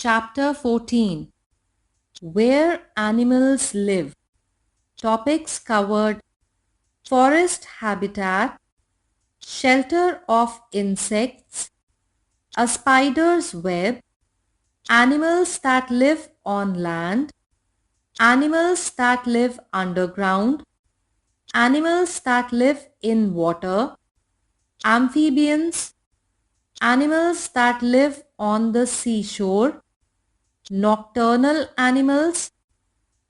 Chapter 14. Where Animals Live. Topics covered: forest habitat, shelter of insects, a spider's web, animals that live on land, animals that live underground, animals that live in water, amphibians, animals that live on the seashore, nocturnal animals,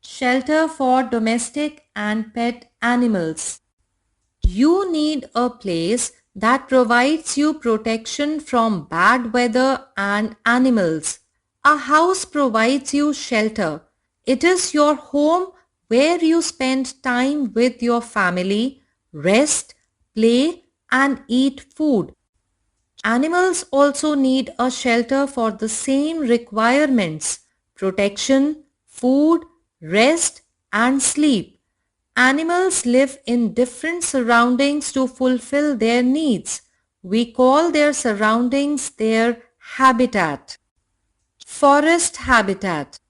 shelter for domestic and pet animals. You need a place that provides you protection from bad weather and animals. A house provides you shelter. It is your home where you spend time with your family, rest, play, and eat food. Animals also need a shelter for the same requirements: protection, food, rest, and sleep. Animals live in different surroundings to fulfill their needs. We call their surroundings their habitat. Forest habitat.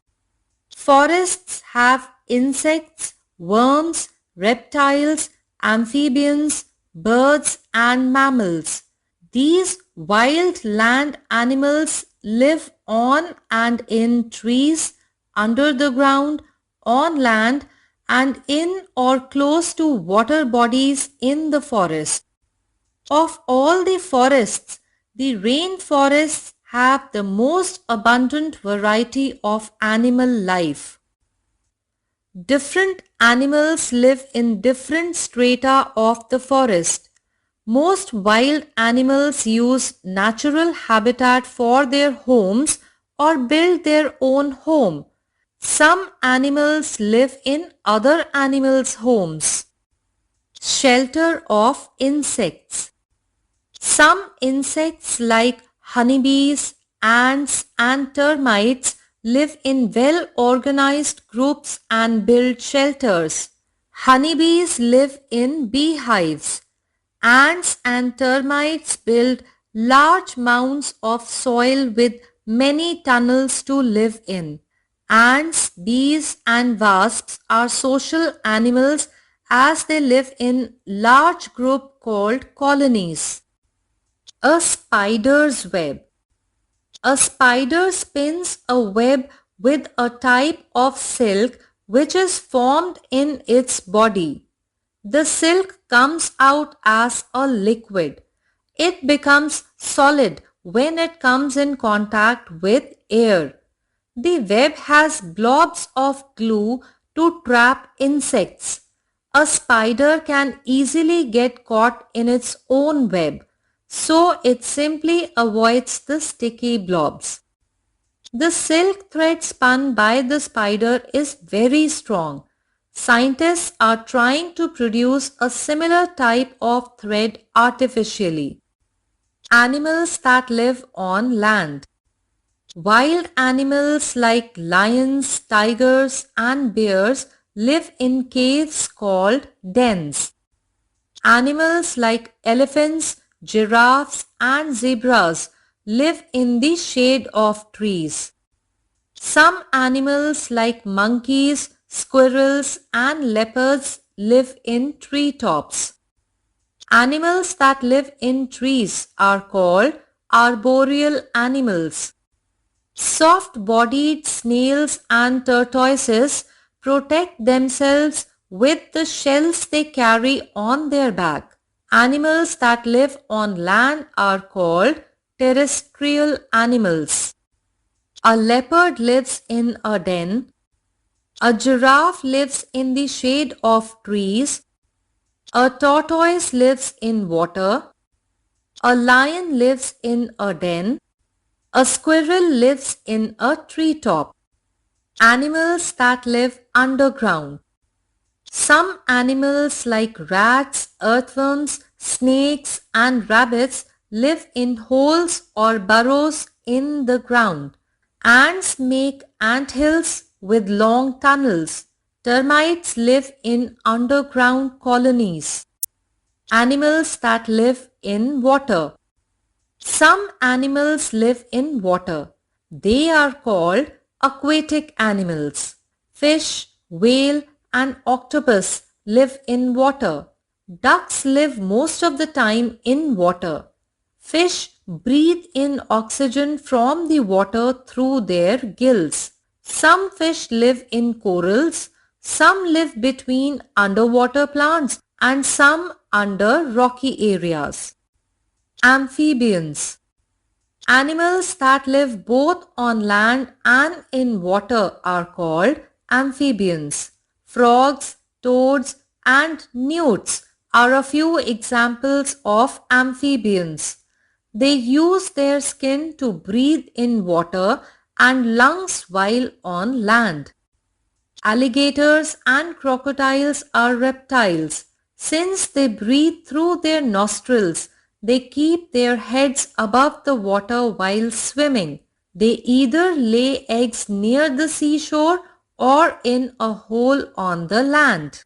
Forests have insects, worms, reptiles, amphibians, birds, and mammals. These wild land animals live on and in trees, under the ground, on land, and in or close to water bodies in the forest. Of all the forests, the rainforests have the most abundant variety of animal life. Different animals live in different strata of the forest. Most wild animals use natural habitat for their homes or build their own home. Some animals live in other animals' homes. Shelter of insects. Some insects like honeybees, ants, and termites live in well-organized groups and build shelters. Honeybees live in beehives. Ants and termites build large mounds of soil with many tunnels to live in. Ants, bees, and wasps are social animals as they live in large groups called colonies. A spider's web. A spider spins a web with a type of silk which is formed in its body. The silk comes out as a liquid. It becomes solid when it comes in contact with air. The web has blobs of glue to trap insects. A spider can easily get caught in its own web, so it simply avoids the sticky blobs. The silk thread spun by the spider is very strong. Scientists are trying to produce a similar type of thread artificially. Animals that live on land. Wild animals like lions, tigers, and bears live in caves called dens. Animals like elephants, giraffes, and zebras live in the shade of trees. Some animals like monkeys, squirrels, and leopards live in treetops. Animals that live in trees are called arboreal animals. Soft-bodied snails and tortoises protect themselves with the shells they carry on their back. Animals that live on land are called terrestrial animals. A leopard lives in a den. A giraffe lives in the shade of trees. A tortoise lives in water. A lion lives in a den. A squirrel lives in a treetop. Animals that live underground. Some animals like rats, earthworms, snakes, and rabbits live in holes or burrows in the ground. Ants make anthills with long tunnels. Termites live in underground colonies. Animals that live in water. Some animals live in water. They are called aquatic animals. Fish, whale, and octopus live in water. Ducks live most of the time in water. Fish breathe in oxygen from the water through their gills. Some fish live in corals, some live between underwater plants, and some under rocky areas. Amphibians. Animals that live both on land and in water are called amphibians. Frogs, toads, and newts are a few examples of amphibians. They use their skin to breathe in water and lungs while on land. Alligators and crocodiles are reptiles. Since they breathe through their nostrils, they keep their heads above the water while swimming. They either lay eggs near the seashore or in a hole on the land.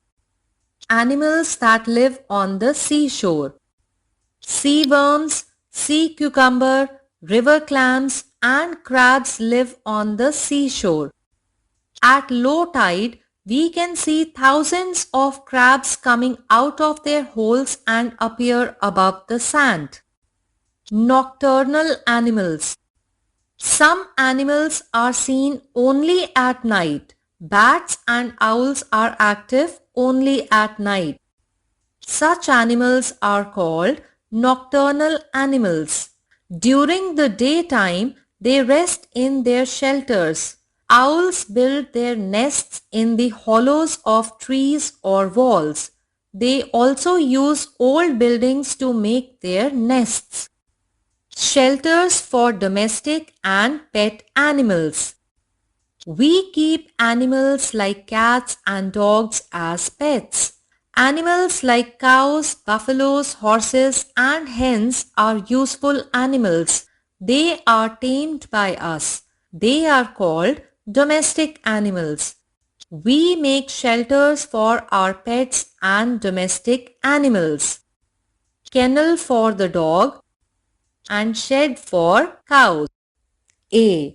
Animals that live on the seashore. Sea worms, sea cucumber, river clams, and crabs live on the seashore. At low tide, we can see thousands of crabs coming out of their holes and appear above the sand. Nocturnal animals. Some animals are seen only at night. Bats and owls are active only at night. Such animals are called nocturnal animals. During the daytime, they rest in their shelters. Owls build their nests in the hollows of trees or walls. They also use old buildings to make their nests. Shelters for domestic and pet animals. We keep animals like cats and dogs as pets. Animals like cows, buffaloes, horses, and hens are useful animals. They are tamed by us. They are called domestic animals. We make shelters for our pets and domestic animals. Kennel for the dog and shed for cows. A.